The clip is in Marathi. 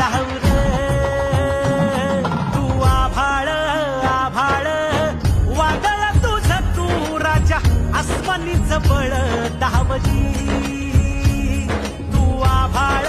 धाव रे तू आभाळ आभाळ वादळ तुझं तू राजा आसमानीच बळ धावली तू आभाळ